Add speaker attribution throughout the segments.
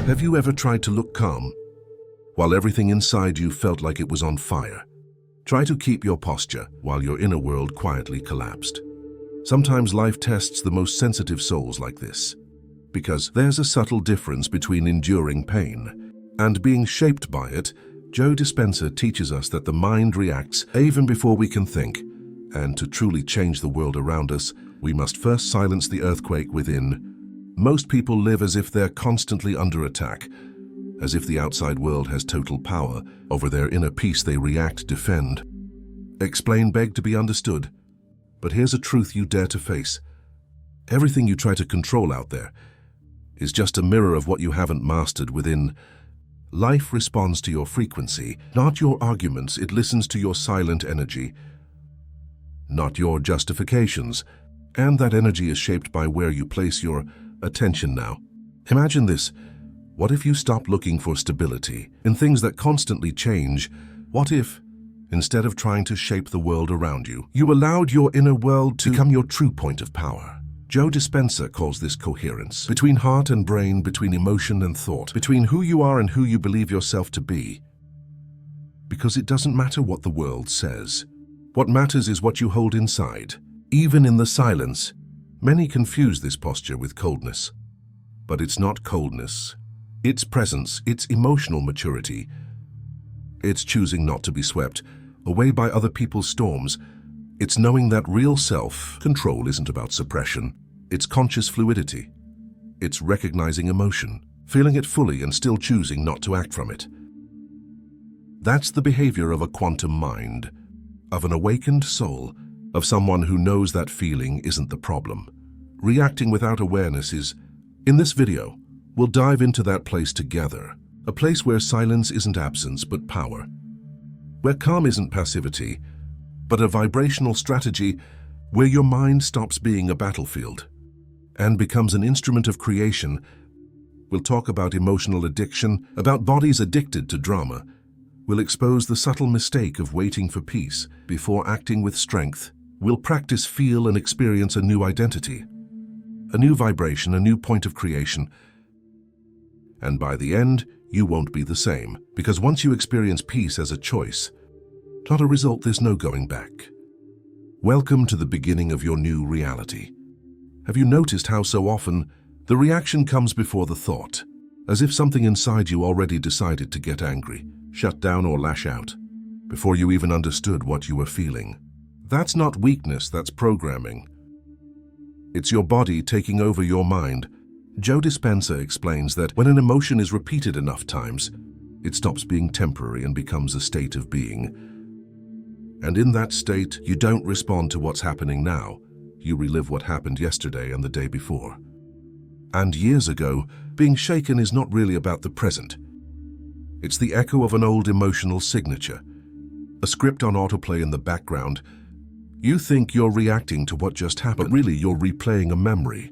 Speaker 1: Have you ever tried to look calm, while everything inside you felt like it was on fire? Try to keep your posture while your inner world quietly collapsed. Sometimes life tests the most sensitive souls like this, because there's a subtle difference between enduring pain and being shaped by it. Joe Dispenza teaches us that the mind reacts even before we can think, and to truly change the world around us, we must first silence the earthquake within. Most people live as if they're constantly under attack, as if the outside world has total power over their inner peace. They react, defend, explain, beg to be understood. But here's a truth you dare to face. Everything you try to control out there is just a mirror of what you haven't mastered within. Life responds to your frequency, not your arguments. It listens to your silent energy, not your justifications. And that energy is shaped by where you place your attention now. Imagine this. What if you stop looking for stability in things that constantly change? What if, instead of trying to shape the world around you, you allowed your inner world to become your true point of power? Joe Dispenza calls this coherence, between heart and brain, between emotion and thought, between who you are and who you believe yourself to be. Because it doesn't matter what the world says. What matters is what you hold inside. Even in the silence, many confuse this posture with coldness. But it's not coldness. It's presence, it's emotional maturity. It's choosing not to be swept away by other people's storms. It's knowing that real self-control isn't about suppression. It's conscious fluidity. It's recognizing emotion, feeling it fully and still choosing not to act from it. That's the behavior of a quantum mind, of an awakened soul, of someone who knows that feeling isn't the problem. Reacting without awareness is. In this video, we'll dive into that place together, a place where silence isn't absence but power, where calm isn't passivity, but a vibrational strategy, where your mind stops being a battlefield and becomes an instrument of creation. We'll talk about emotional addiction, about bodies addicted to drama. We'll expose the subtle mistake of waiting for peace before acting with strength. We'll practice, feel, and experience a new identity, a new vibration, a new point of creation. And by the end, you won't be the same, because once you experience peace as a choice, not a result, there's no going back. Welcome to the beginning of your new reality. Have you noticed how so often the reaction comes before the thought, as if something inside you already decided to get angry, shut down, or lash out, before you even understood what you were feeling? That's not weakness, that's programming. It's your body taking over your mind. Joe Dispenza explains that when an emotion is repeated enough times, it stops being temporary and becomes a state of being. And in that state, you don't respond to what's happening now. You relive what happened yesterday and the day before. And years ago, being shaken is not really about the present. It's the echo of an old emotional signature, a script on autoplay in the background. You think you're reacting to what just happened, but really you're replaying a memory.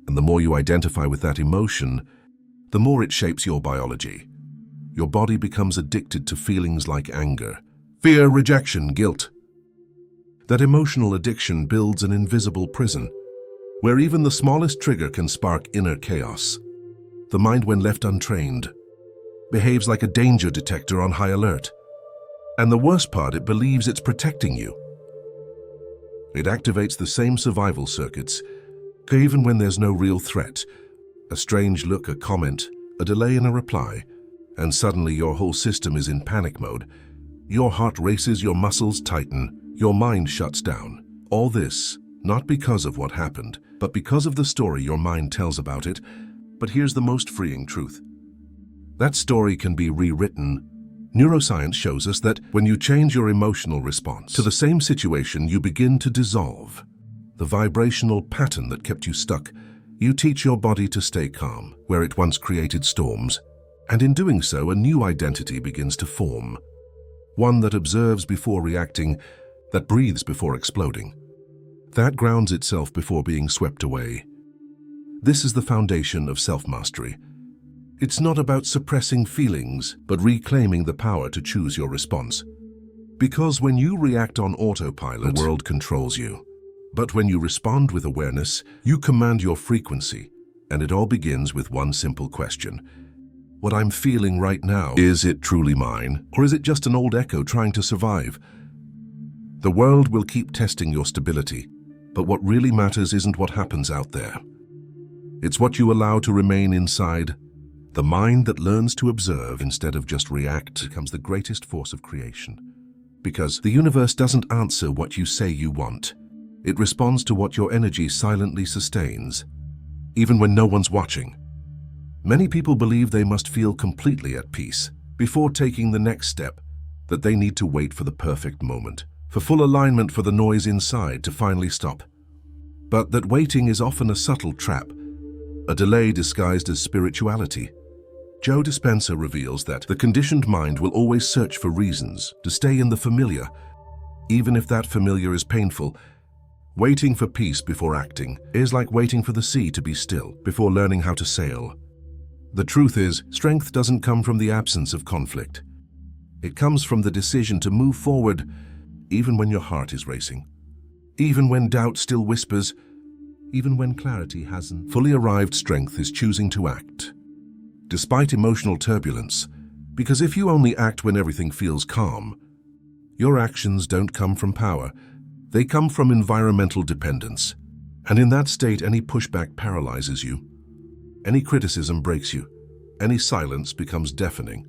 Speaker 1: And the more you identify with that emotion, the more it shapes your biology. Your body becomes addicted to feelings like anger, fear, rejection, guilt. That emotional addiction builds an invisible prison, where even the smallest trigger can spark inner chaos. The mind, when left untrained, behaves like a danger detector on high alert. And the worst part, it believes it's protecting you. It activates the same survival circuits, even when there's no real threat. A strange look, a comment, a delay in a reply, and suddenly your whole system is in panic mode. Your heart races, your muscles tighten, your mind shuts down. All this, not because of what happened, but because of the story your mind tells about it. But here's the most freeing truth. That story can be rewritten. Neuroscience shows us that when you change your emotional response to the same situation, you begin to dissolve the vibrational pattern that kept you stuck. You teach your body to stay calm, where it once created storms. And in doing so, a new identity begins to form. One that observes before reacting, that breathes before exploding, that grounds itself before being swept away. This is the foundation of self-mastery. It's not about suppressing feelings, but reclaiming the power to choose your response. Because when you react on autopilot, the world controls you. But when you respond with awareness, you command your frequency, and it all begins with one simple question. What I'm feeling right now, is it truly mine, or is it just an old echo trying to survive? The world will keep testing your stability, but what really matters isn't what happens out there. It's what you allow to remain inside. The mind that learns to observe instead of just react becomes the greatest force of creation. Because the universe doesn't answer what you say you want. It responds to what your energy silently sustains, even when no one's watching. Many people believe they must feel completely at peace before taking the next step, that they need to wait for the perfect moment, for full alignment for the noise inside to finally stop. But that waiting is often a subtle trap, a delay disguised as spirituality. Joe Dispenza reveals that the conditioned mind will always search for reasons to stay in the familiar, even if that familiar is painful. Waiting for peace before acting is like waiting for the sea to be still before learning how to sail. The truth is, strength doesn't come from the absence of conflict. It comes from the decision to move forward, even when your heart is racing, even when doubt still whispers, even when clarity hasn't fully arrived. Strength is choosing to act, despite emotional turbulence, because if you only act when everything feels calm, your actions don't come from power, they come from environmental dependence. And in that state, any pushback paralyzes you. Any criticism breaks you. Any silence becomes deafening.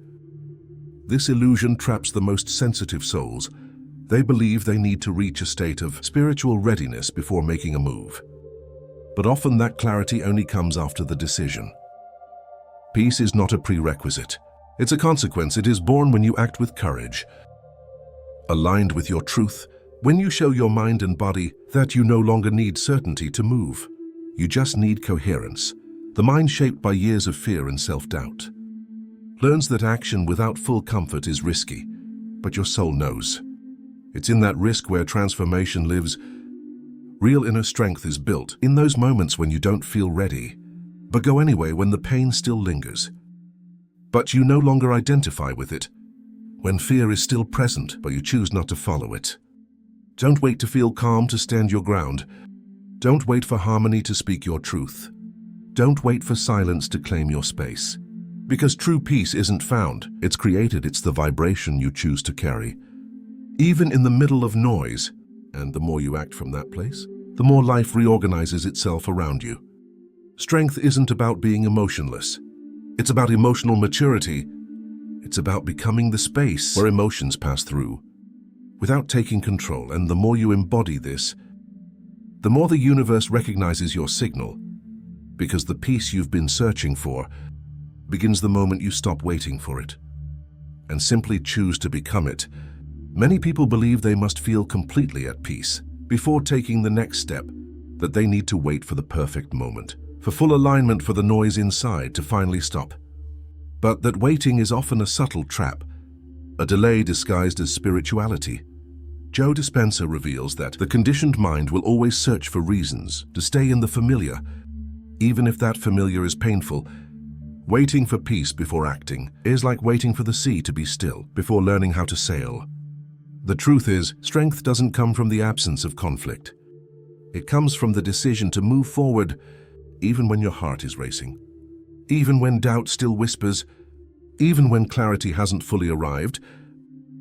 Speaker 1: This illusion traps the most sensitive souls. They believe they need to reach a state of spiritual readiness before making a move. But often that clarity only comes after the decision. Peace is not a prerequisite. It's a consequence. It is born when you act with courage, aligned with your truth, when you show your mind and body that you no longer need certainty to move. You just need coherence. The mind shaped by years of fear and self-doubt learns that action without full comfort is risky, but your soul knows. It's in that risk where transformation lives. Real inner strength is built in those moments when you don't feel ready, but go anyway when the pain still lingers. But you no longer identify with it, when fear is still present, but you choose not to follow it. Don't wait to feel calm to stand your ground. Don't wait for harmony to speak your truth. Don't wait for silence to claim your space. Because true peace isn't found, it's created. It's the vibration you choose to carry, even in the middle of noise. And the more you act from that place, the more life reorganizes itself around you. Strength isn't about being emotionless. It's about emotional maturity. It's about becoming the space where emotions pass through without taking control. And the more you embody this, the more the universe recognizes your signal, because the peace you've been searching for begins the moment you stop waiting for it and simply choose to become it. Many people believe they must feel completely at peace before taking the next step, that they need to wait for the perfect moment, for full alignment for the noise inside to finally stop. But that waiting is often a subtle trap, a delay disguised as spirituality. Joe Dispenza reveals that the conditioned mind will always search for reasons to stay in the familiar, even if that familiar is painful. Waiting for peace before acting is like waiting for the sea to be still before learning how to sail. The truth is, strength doesn't come from the absence of conflict. It comes from the decision to move forward, even when your heart is racing, even when doubt still whispers, even when clarity hasn't fully arrived.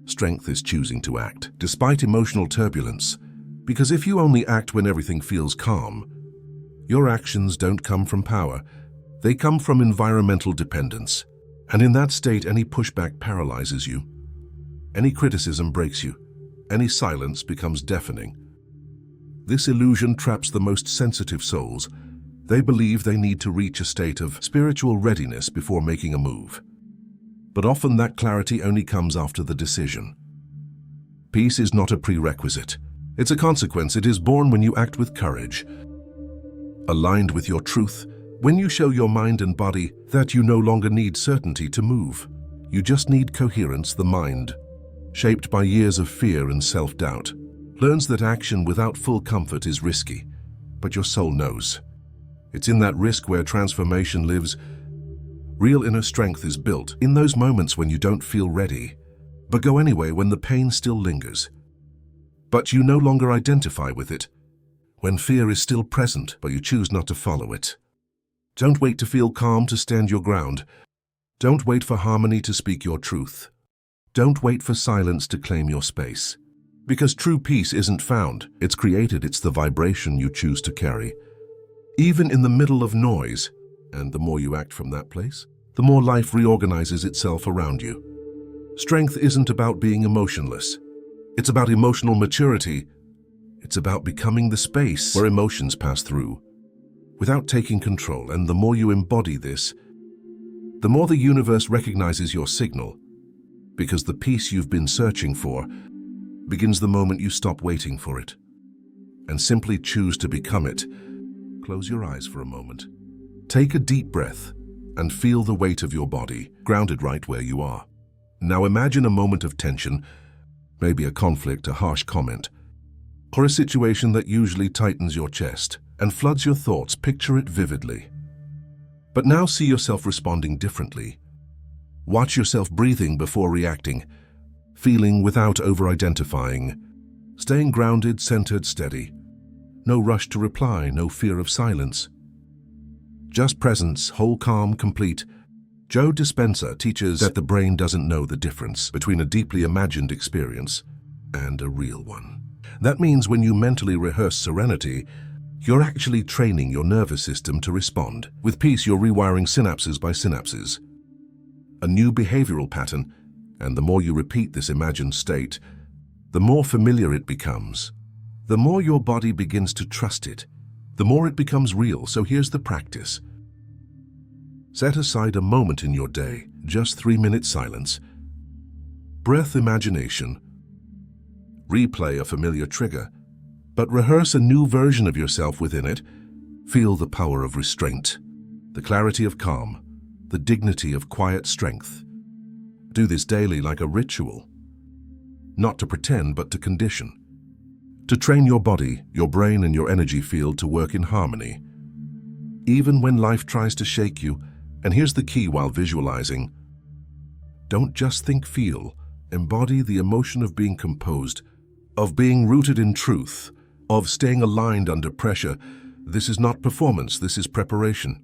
Speaker 1: Strength is choosing to act, despite emotional turbulence, because if you only act when everything feels calm, your actions don't come from power, they come from environmental dependence. And in that state, any pushback paralyzes you. Any criticism breaks you. Any silence becomes deafening. This illusion traps the most sensitive souls. They believe they need to reach a state of spiritual readiness before making a move. But often that clarity only comes after the decision. Peace is not a prerequisite. It's a consequence. It is born when you act with courage, aligned with your truth, when you show your mind and body that you no longer need certainty to move. You just need coherence. The mind, shaped by years of fear and self-doubt, learns that action without full comfort is risky, but your soul knows. It's in that risk where transformation lives. Real inner strength is built in those moments when you don't feel ready, but go anyway when the pain still lingers. But you no longer identify with it, when fear is still present, but you choose not to follow it. Don't wait to feel calm to stand your ground. Don't wait for harmony to speak your truth. Don't wait for silence to claim your space. Because true peace isn't found, it's created, it's the vibration you choose to carry. Even in the middle of noise, and the more you act from that place, the more life reorganizes itself around you. Strength isn't about being emotionless. It's about emotional maturity. It's about becoming the space where emotions pass through, without taking control. And the more you embody this, the more the universe recognizes your signal, because the peace you've been searching for begins the moment you stop waiting for it and simply choose to become it. Close your eyes for a moment. Take a deep breath and feel the weight of your body, grounded right where you are. Now imagine a moment of tension, maybe a conflict, a harsh comment, or a situation that usually tightens your chest and floods your thoughts. Picture it vividly. But now see yourself responding differently. Watch yourself breathing before reacting, feeling without over-identifying, staying grounded, centered, steady. No rush to reply, no fear of silence. Just presence, whole, calm, complete. Joe Dispenza teaches that the brain doesn't know the difference between a deeply imagined experience and a real one. That means when you mentally rehearse serenity, you're actually training your nervous system to respond. With peace, you're rewiring synapses by synapses, a new behavioral pattern, and the more you repeat this imagined state, the more familiar it becomes. The more your body begins to trust it, the more it becomes real. So here's the practice. Set aside a moment in your day, just 3 minute silence. Breath, imagination. Replay a familiar trigger, but rehearse a new version of yourself within it. Feel the power of restraint, the clarity of calm, the dignity of quiet strength. Do this daily like a ritual, not to pretend but to condition, to train your body, your brain, and your energy field to work in harmony. Even when life tries to shake you, and here's the key while visualizing, don't just think, feel. Embody the emotion of being composed, of being rooted in truth, of staying aligned under pressure. This is not performance, this is preparation.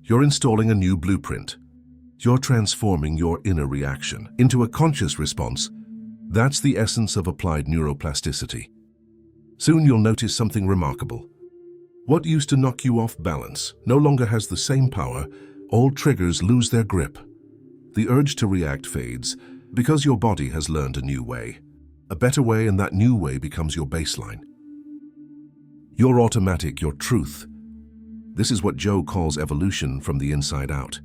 Speaker 1: You're installing a new blueprint. You're transforming your inner reaction into a conscious response. That's the essence of applied neuroplasticity. Soon you'll notice something remarkable. What used to knock you off balance no longer has the same power. Old triggers lose their grip. The urge to react fades because your body has learned a new way. A better way, and that new way becomes your baseline. Your automatic, your truth. This is what Joe calls evolution from the inside out.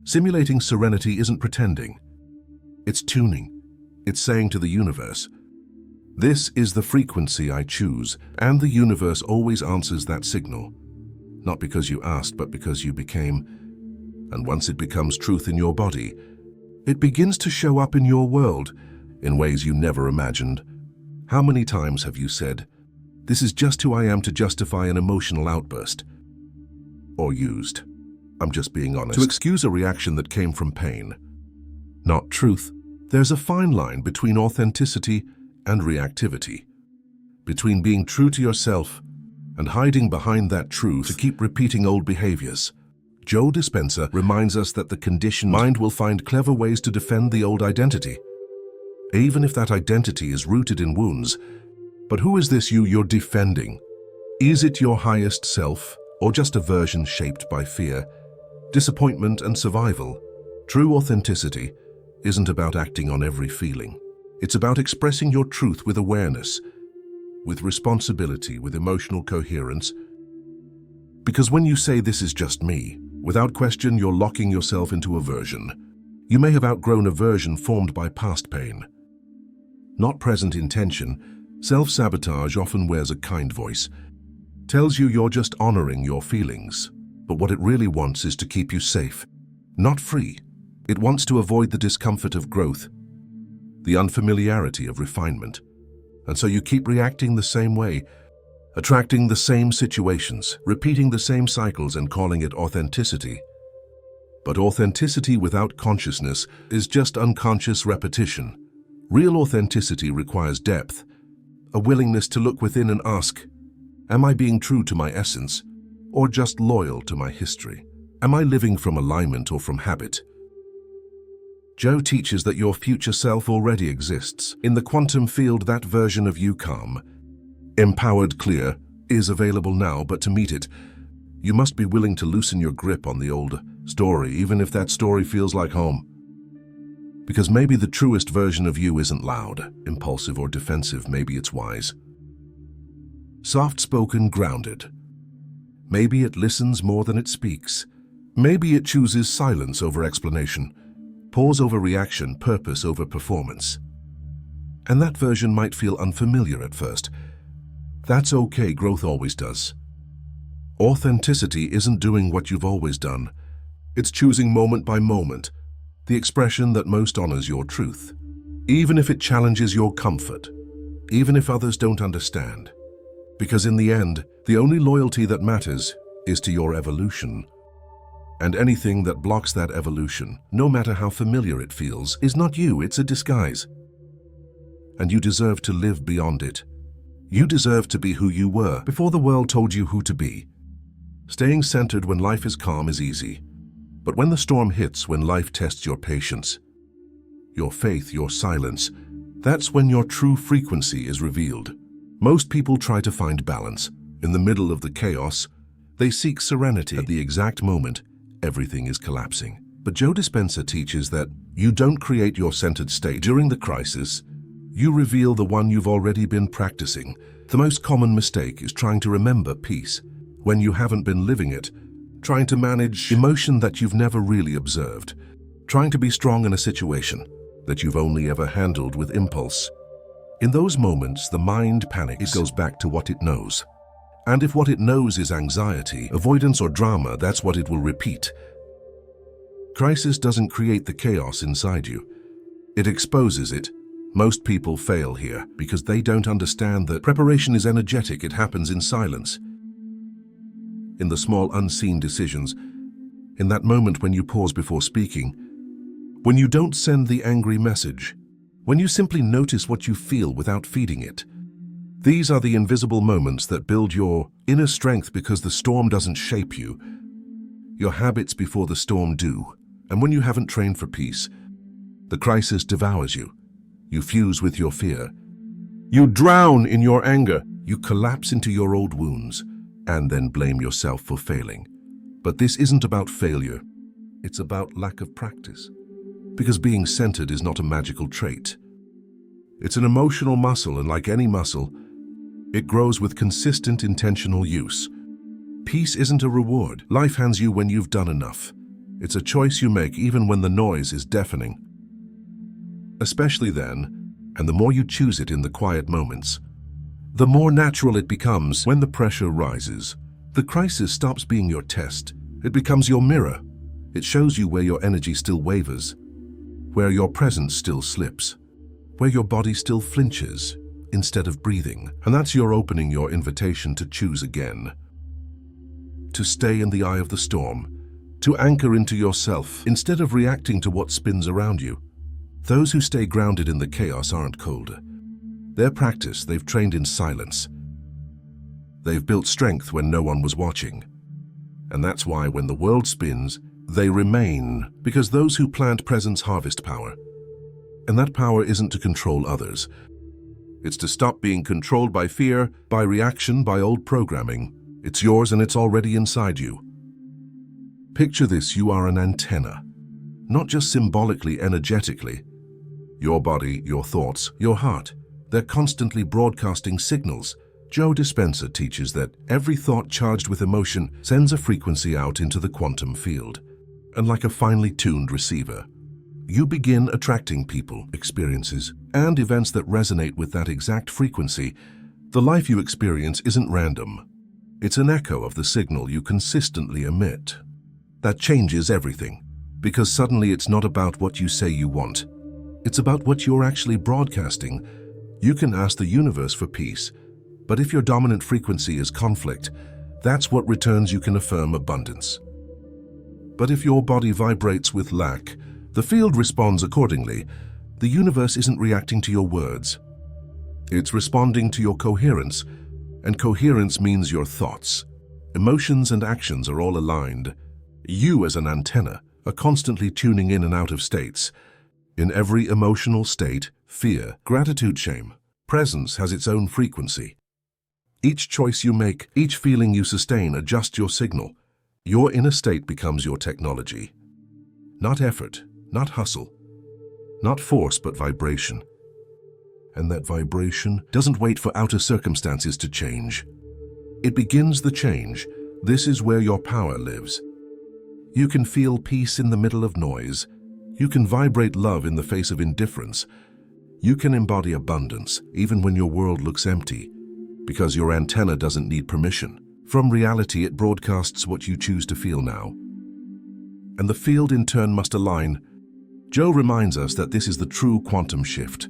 Speaker 1: Simulating serenity isn't pretending. It's tuning. It's saying to the universe, this is the frequency I choose, and the universe always answers that signal. Not because you asked, but because you became. And once it becomes truth in your body, it begins to show up in your world in ways you never imagined. How many times have you said, this is just who I am, to justify an emotional outburst? Or used, I'm just being honest, to excuse a reaction that came from pain, not truth. There's a fine line between authenticity and reactivity, between being true to yourself and hiding behind that truth to keep repeating old behaviors. Joe Dispenza reminds us that the conditioned mind will find clever ways to defend the old identity, even if that identity is rooted in wounds. But who is this you're defending? Is it your highest self, or just a version shaped by fear, disappointment, and survival? True authenticity isn't about acting on every feeling. It's about expressing your truth with awareness, with responsibility, with emotional coherence. Because when you say this is just me, without question, you're locking yourself into a version. You may have outgrown a version formed by past pain, not present intention. Self-sabotage often wears a kind voice, tells you you're just honoring your feelings, but what it really wants is to keep you safe, not free. It wants to avoid the discomfort of growth, the unfamiliarity of refinement. And so you keep reacting the same way, attracting the same situations, repeating the same cycles, and calling it authenticity. But authenticity without consciousness is just unconscious repetition. Real authenticity requires depth, a willingness to look within and ask, am I being true to my essence, or just loyal to my history? Am I living from alignment or from habit? Joe teaches that your future self already exists. In the quantum field, that version of you, calm, empowered, clear, is available now, but to meet it, you must be willing to loosen your grip on the old story, even if that story feels like home. Because maybe the truest version of you isn't loud, impulsive, or defensive. Maybe it's wise, soft-spoken, grounded. Maybe it listens more than it speaks. Maybe it chooses silence over explanation, pause over reaction, purpose over performance. And that version might feel unfamiliar at first. That's okay, growth always does. Authenticity isn't doing what you've always done. It's choosing moment by moment, the expression that most honors your truth, even if it challenges your comfort, even if others don't understand. Because in the end, the only loyalty that matters is to your evolution. And anything that blocks that evolution, no matter how familiar it feels, is not you, it's a disguise. And you deserve to live beyond it. You deserve to be who you were before the world told you who to be. Staying centered when life is calm is easy. But when the storm hits, when life tests your patience, your faith, your silence, that's when your true frequency is revealed. Most people try to find balance. In the middle of the chaos, they seek serenity. At the exact moment, everything is collapsing. But Joe Dispenza teaches that you don't create your centered state during the crisis. You reveal the one you've already been practicing. The most common mistake is trying to remember peace when you haven't been living it, trying to manage emotion that you've never really observed, trying to be strong in a situation that you've only ever handled with impulse. In those moments, the mind panics. It goes back to what it knows. And if what it knows is anxiety, avoidance, or drama, that's what it will repeat. Crisis doesn't create the chaos inside you. It exposes it. Most people fail here because they don't understand that preparation is energetic. It happens in silence, in the small unseen decisions, in that moment when you pause before speaking, when you don't send the angry message, when you simply notice what you feel without feeding it. These are the invisible moments that build your inner strength, because the storm doesn't shape you. Your habits before the storm do. And when you haven't trained for peace, the crisis devours you. You fuse with your fear. You drown in your anger. You collapse into your old wounds and then blame yourself for failing. But this isn't about failure. It's about lack of practice. Because being centered is not a magical trait. It's an emotional muscle, and like any muscle, it grows with consistent, intentional use. Peace isn't a reward life hands you when you've done enough. It's a choice you make even when the noise is deafening. Especially then, and the more you choose it in the quiet moments, the more natural it becomes. When the pressure rises, the crisis stops being your test. It becomes your mirror. It shows you where your energy still wavers, where your presence still slips, where your body still flinches instead of breathing. And that's your opening, your invitation to choose again, to stay in the eye of the storm, to anchor into yourself instead of reacting to what spins around you. Those who stay grounded in the chaos aren't cold. They're practiced, they've trained in silence. They've built strength when no one was watching. And that's why when the world spins, they remain, because those who plant presence harvest power. And that power isn't to control others. It's to stop being controlled by fear, by reaction, by old programming. It's yours and it's already inside you. Picture this: you are an antenna, not just symbolically, energetically. Your body, your thoughts, your heart, they're constantly broadcasting signals. Joe Dispenza teaches that every thought charged with emotion sends a frequency out into the quantum field. And like a finely tuned receiver, you begin attracting people, experiences, and events that resonate with that exact frequency. The life you experience isn't random. It's an echo of the signal you consistently emit. That changes everything, because suddenly it's not about what you say you want. It's about what you're actually broadcasting. You can ask the universe for peace, but if your dominant frequency is conflict, that's what returns. You can affirm abundance. But if your body vibrates with lack, the field responds accordingly. The universe isn't reacting to your words. It's responding to your coherence, and coherence means your thoughts, emotions, and actions are all aligned. You, as an antenna, are constantly tuning in and out of states. In every emotional state, fear, gratitude, shame, presence has its own frequency. Each choice you make, each feeling you sustain adjusts your signal. Your inner state becomes your technology. Not effort, not hustle, not force, but vibration. And that vibration doesn't wait for outer circumstances to change. It begins the change. This is where your power lives. You can feel peace in the middle of noise. You can vibrate love in the face of indifference. You can embody abundance even when your world looks empty, because your antenna doesn't need permission. From reality, it broadcasts what you choose to feel now. And the field in turn must align. Joe reminds us that this is the true quantum shift.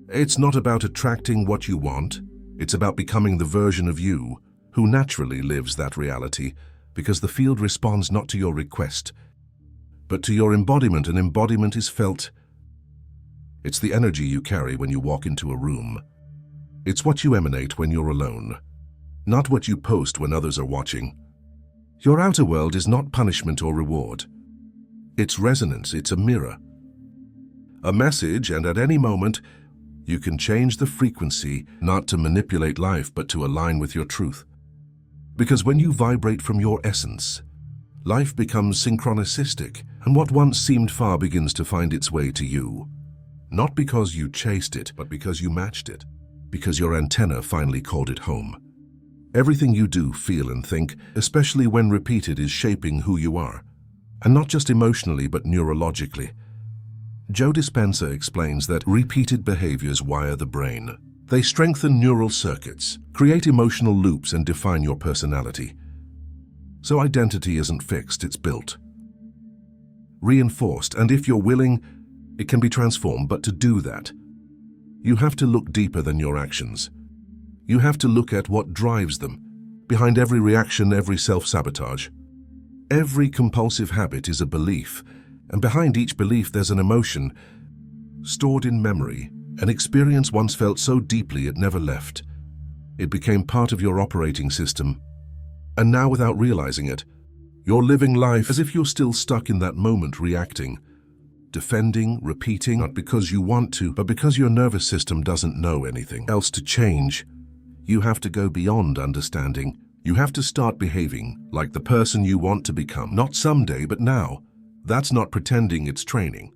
Speaker 1: It's not about attracting what you want. It's about becoming the version of you who naturally lives that reality, because the field responds not to your request, but to your embodiment, and embodiment is felt. It's the energy you carry when you walk into a room. It's what you emanate when you're alone, not what you post when others are watching. Your outer world is not punishment or reward. It's resonance, it's a mirror, a message, and at any moment, you can change the frequency, not to manipulate life, but to align with your truth. Because when you vibrate from your essence, life becomes synchronistic, and what once seemed far begins to find its way to you. Not because you chased it, but because you matched it. Because your antenna finally called it home. Everything you do, feel, and think, especially when repeated, is shaping who you are. And not just emotionally, but neurologically. Joe Dispenza explains that repeated behaviors wire the brain. They strengthen neural circuits, create emotional loops, and define your personality. So identity isn't fixed, it's built, reinforced, and if you're willing, it can be transformed. But to do that, you have to look deeper than your actions. You have to look at what drives them. Behind every reaction, every self-sabotage, every compulsive habit is a belief, and behind each belief there's an emotion stored in memory, an experience once felt so deeply it never left. It became part of your operating system, and now, without realizing it, you're living life as if you're still stuck in that moment, reacting, defending, repeating, not because you want to, but because your nervous system doesn't know anything else to change. You have to go beyond understanding. You have to start behaving like the person you want to become, not someday, but now. That's not pretending, it's training.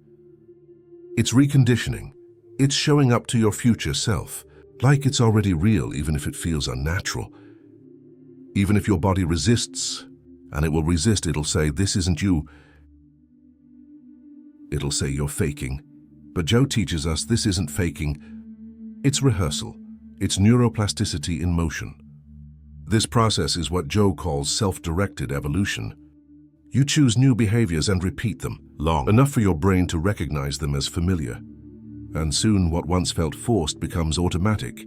Speaker 1: It's reconditioning. It's showing up to your future self, like it's already real, even if it feels unnatural. Even if your body resists, and it will resist, it'll say, this isn't you. It'll say you're faking. But Joe teaches us this isn't faking. It's rehearsal. It's neuroplasticity in motion. This process is what Joe calls self-directed evolution. You choose new behaviors and repeat them long enough for your brain to recognize them as familiar. And soon what once felt forced becomes automatic.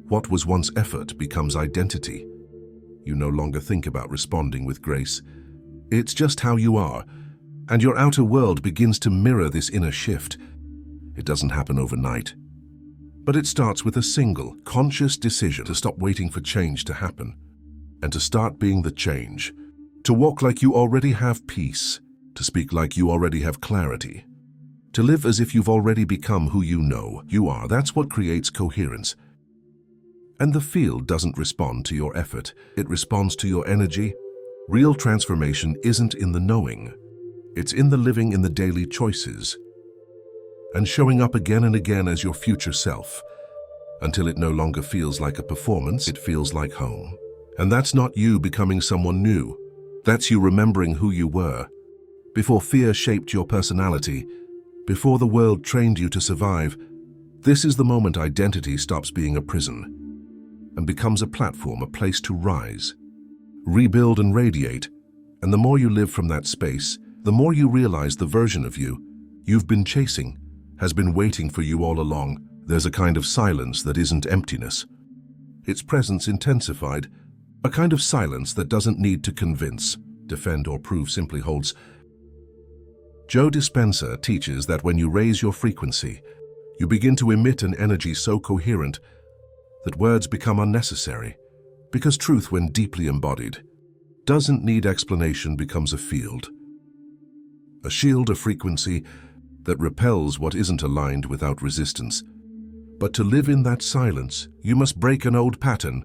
Speaker 1: What was once effort becomes identity. You no longer think about responding with grace. It's just how you are, and your outer world begins to mirror this inner shift. It doesn't happen overnight, but it starts with a single, conscious decision to stop waiting for change to happen, and to start being the change. To walk like you already have peace, to speak like you already have clarity, to live as if you've already become who you know you are. That's what creates coherence. And the field doesn't respond to your effort, it responds to your energy. Real transformation isn't in the knowing, it's in the living, in the daily choices, and showing up again and again as your future self, until it no longer feels like a performance, it feels like home. And that's not you becoming someone new. That's you remembering who you were, before fear shaped your personality, before the world trained you to survive. This is the moment identity stops being a prison and becomes a platform, a place to rise, rebuild, and radiate. And the more you live from that space, the more you realize the version of you you've been chasing has been waiting for you all along. There's a kind of silence that isn't emptiness. Its presence intensified, a kind of silence that doesn't need to convince, defend, or prove, simply holds. Joe Dispenza teaches that when you raise your frequency, you begin to emit an energy so coherent that words become unnecessary, because truth, when deeply embodied, doesn't need explanation becomes a field. A shield, a frequency that repels what isn't aligned without resistance. But to live in that silence, you must break an old pattern,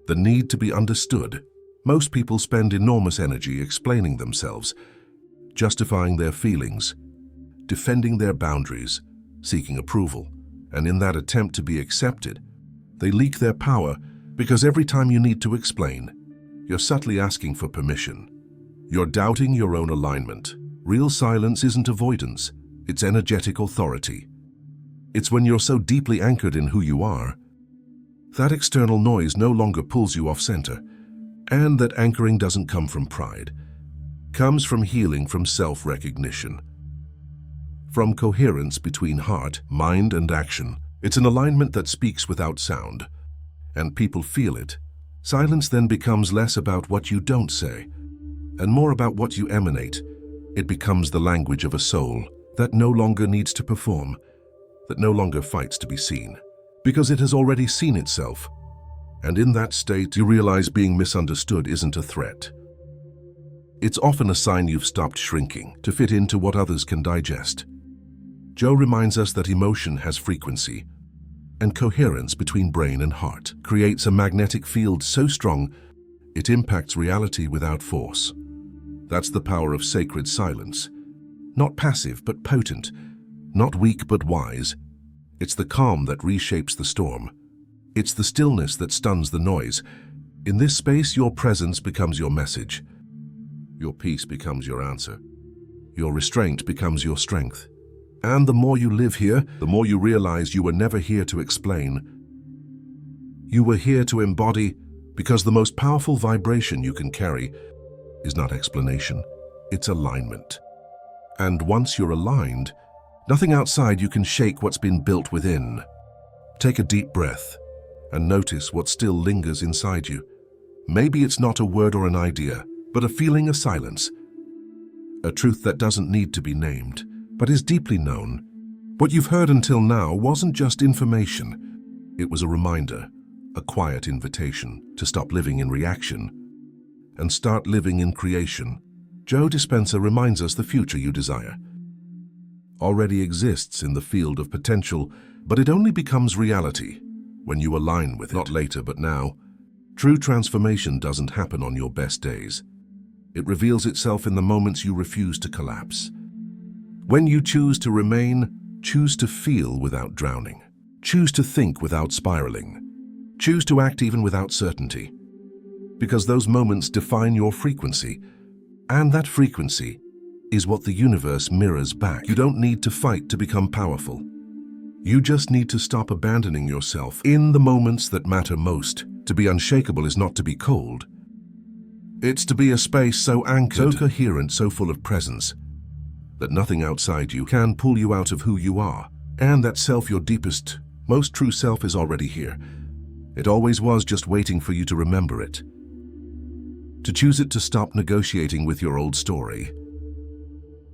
Speaker 1: the need to be understood. Most people spend enormous energy explaining themselves, justifying their feelings, defending their boundaries, seeking approval. And in that attempt to be accepted, they leak their power because every time you need to explain, you're subtly asking for permission. You're doubting your own alignment. Real silence isn't avoidance, it's energetic authority. It's when you're so deeply anchored in who you are, that external noise no longer pulls you off center, and that anchoring doesn't come from pride, comes from healing, from self-recognition, from coherence between heart, mind, and action. It's an alignment that speaks without sound, and people feel it. Silence then becomes less about what you don't say, and more about what you emanate. It becomes the language of a soul that no longer needs to perform, that no longer fights to be seen, because it has already seen itself. And in that state, you realize being misunderstood isn't a threat. It's often a sign you've stopped shrinking to fit into what others can digest. Joe reminds us that emotion has frequency, and coherence between brain and heart creates a magnetic field so strong it impacts reality without force. That's the power of sacred silence. Not passive but potent, not weak but wise. It's the calm that reshapes the storm. It's the stillness that stuns the noise. In this space, your presence becomes your message. Your peace becomes your answer. Your restraint becomes your strength. And the more you live here, the more you realize you were never here to explain. You were here to embody, because the most powerful vibration you can carry is not explanation, it's alignment. And once you're aligned, nothing outside you can shake what's been built within. Take a deep breath and notice what still lingers inside you. Maybe it's not a word or an idea, but a feeling, a silence, a truth that doesn't need to be named, but is deeply known. What you've heard until now wasn't just information. It was a reminder, a quiet invitation to stop living in reaction and start living in creation. Joe Dispenza reminds us the future you desire already exists in the field of potential, but it only becomes reality when you align with it. Not later, but now. True transformation doesn't happen on your best days. It reveals itself in the moments you refuse to collapse. When you choose to remain, choose to feel without drowning, choose to think without spiraling, choose to act even without certainty. Because those moments define your frequency, and that frequency is what the universe mirrors back. You don't need to fight to become powerful. You just need to stop abandoning yourself in the moments that matter most. To be unshakable is not to be cold. It's to be a space so anchored, so coherent, so full of presence, that nothing outside you can pull you out of who you are. And that self, your deepest, most true self, is already here. It always was, just waiting for you to remember it. To choose it, to stop negotiating with your old story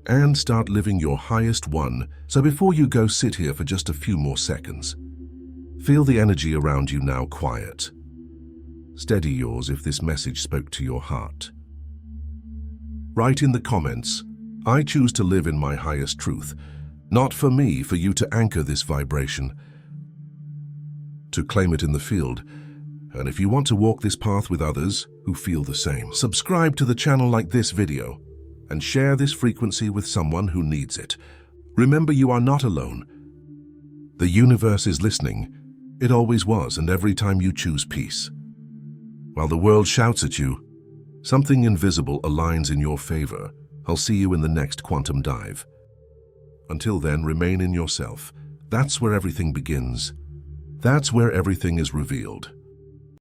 Speaker 1: and start living your highest one. So before you go, sit here for just a few more seconds. Feel the energy around you now, quiet. Steady yours if this message spoke to your heart. Write in the comments, I choose to live in my highest truth. Not for me, for you to anchor this vibration, to claim it in the field. And if you want to walk this path with others who feel the same, subscribe to the channel, like this video, and share this frequency with someone who needs it. Remember, you are not alone. The universe is listening. It always was, and every time you choose peace, while the world shouts at you, something invisible aligns in your favor. I'll see you in the next quantum dive. Until then, remain in yourself. That's where everything begins. That's where everything is revealed.